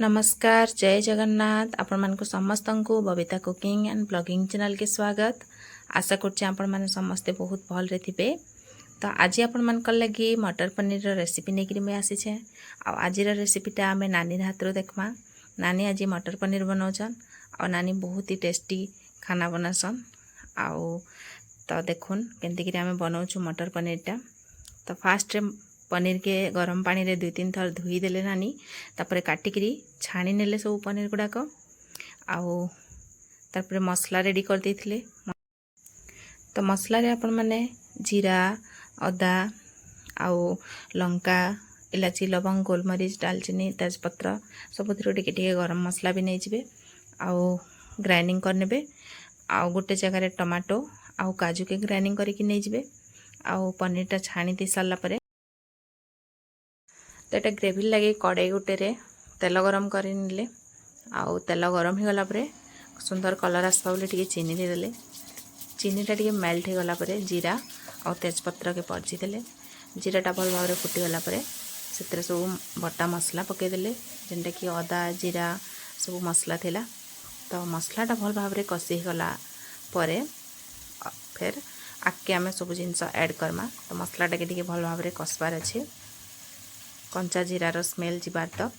नमस्कार जय जगन्नाथ आपण मानक समस्त को Babita cooking and blogging channel के स्वागत। आशा करछि आपण माने समस्ते बहुत भल रे थिबे। तो आज आपण मानक लगी मटर पनीर रो रेसिपी नेकरी मैं आसी छे। आ आज रो रेसिपीटा आमे नानी हाथ रो देखमा। नानी आज मटर पनीर बनाउछन और नानी बहुत ही टेस्टी खाना बनासन। आउ तो देखुन केंति कि आमे बनाउछु मटर पनीरटा। तो फास्ट पनीर के गरम पानी रे 2-3 थर धोई देले नानी, तापरे काटिकरी छाणी नेले सब पनीर गुड़ाक। आउ तापरे मसला रेडी कर देथिले। तो मसला रे आपण माने जीरा, अदा, आउ लंका, इलाची, लवंग, गोलमरीच, दालचीनी, तेजपत्र सब टिके टिके गरम मसला भी नहीं जिवे। आउ ग्राइंडिंग कर नेबे। आउ गोटे जगह रे टमाटो आउ काजू के ग्राइंडिंग करके नहीं जिवे। आउ पनीरटा छाणी दी सारला परे तो ये ग्रेवी लगे कड़ाई गोटे रे तेल गरम कर निले। आउ तेल गरम हो गला परे सुंदर कलर आसपा बोले टिके चीनी दे देले। चीनीटा टिके मेल्ट हो गला परे जीरा और तेजपत्र के परजी देले। जीराटा भल भाव फुटी गला परे सेतरे सब बटा मसला पके देले, जेनटा कि अदा जीरा सब मसला थिला। तो मसलाटा भल भाव कषि गला परे फिर आके आमे सब जिनस ऐड करमा। तो मसलाटा के टिके भल भाव कषबार अच्छे, कंचा जीरार स्मेल जीवार तक।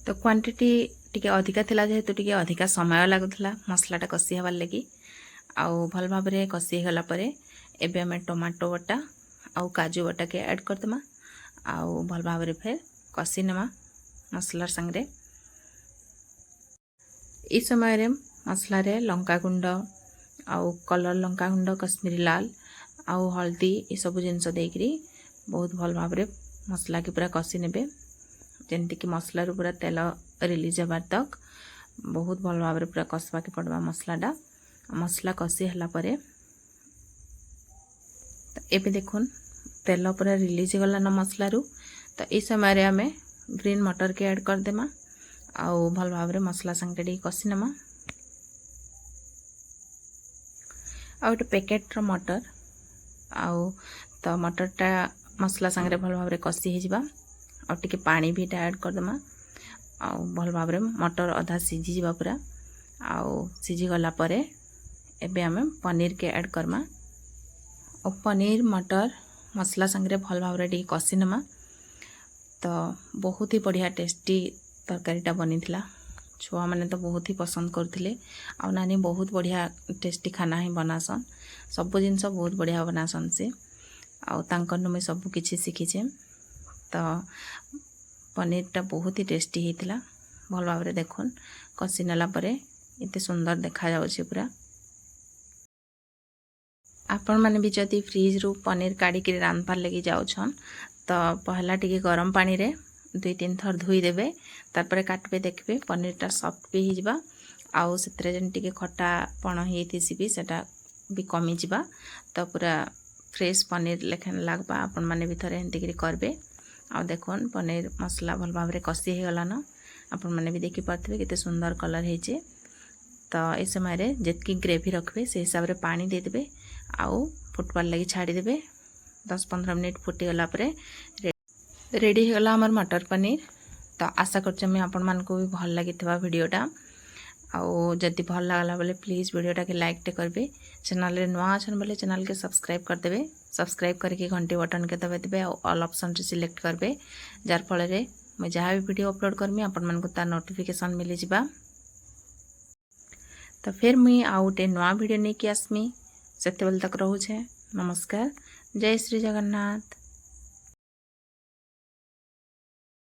तो क्वांटिटी टिके अधिका थिला जेहेतु टिके अधिका समय लागुला मसलाटा कषि हबार लगी। आउ भल भाव कषि गला परे एबे हमें टमाटो बटा आउ काजू बटा के ऐड करदमा। आउ भल भाव फिर कषि नमा मसलार संगे। इस समय रे मसला रे लंका गुंड आउ कलर लंका गुंड, कश्मीरी लाल आउ हल्दी ये सब जिनस देकरी बहुत भल भाव मसला के पूरा कषि नेबे, जेमती कि मसला रू पूरा तेल रिलीज होबार तक बहुत भल भाव पूरा कषवा के पड़वा मसलाटा। मसला कषि हला परे तो एबे देखुन तेल पूरा रिलीज गला न मसला रू। तो इस समय रे हमें ग्रीन मटर के ऐड कर देमा। आउ भल भाव मसला संगे टी कषि नमा। आउ एक पैकेट रो मटर आउ तो मटरटा मसला संगे भल भाव कषि हो आ टिके पानी भी ऐड करदमा। आउ भल भाव मटर अधा सीझी जावा पूरा। आउ सीझी गला परे एबे हमें पनीर के ऐड करमा। और पनीर मटर मसला संगे भल भाव टिके कषि नमा। तो बहुत ही बढ़िया टेस्टी तरकारीटा बनी थिला। छुआ मैंने तो बहुत ही पसंद करथिले। आ नानी बहुत बढ़िया टेस्टी खाना ही बनासन, सब जिनस बहुत बढ़िया बनासन से। आउ तांकन मैं सब किछि शिखीचे। तो पनीरटा बहुत ही टेस्टी होता भल भाव देखुन कषि नेला परे इतने सुंदर देखा जाउछि पूरा। आपण माने भी जदि फ्रिज रू पनीर काढ़ी के रांधबार लगी जाउछन तो पहला टिके गरम पानी रे 2-3 थर धोई देबे। तारपरे काटबे देखबे पनीरटा सॉफ्ट भी हिजबा। आउ सेतरे जन टिके खट्टा पण हेतिसी भी सेटा भी कमी जिबा। तो पूरा फ्रेश पनीर लेखन लागबा। आपण माने भी थरे एंती करी करबे। आउ देखुन पनीर मसला भल भाव कषि हो गला न। आपण माने भी देखि पारथिबे केते सुंदर कलर हेचे। तो ए समय रे जेतकी ग्रेवी रखबे से हिसाब रे पानी दे देबे। आउ फुटबार लगी छाड़ी देबे। 10-15 मिनिट फुटी गला परे रेडी हो गला हमर मटर पनीर। तो आशा करछ मैं आपण मान को भी भल लागिथबा वीडियोटा। आउ जदि भल लागला बोले प्लीज वीडियोटा के लाइक टे करबे। चैनल रे नवा अछन बोले चैनल के सब्सक्राइब कर देबे। सब्सक्राइब करके घंटी बटन के दबा देबे। ऑल ऑप्शन रे सिलेक्ट करबे, जार फल रे मैं जहाँ भी वीडियो अपलोड करमी आपण मान को तार नोटिफिकेशन मिली जिबा। तो फिर मुई आउटे नवा वीडियो नहीं कि आसमी। सेते बेल तक रहू छे। नमस्कार, जय श्री जगन्नाथ।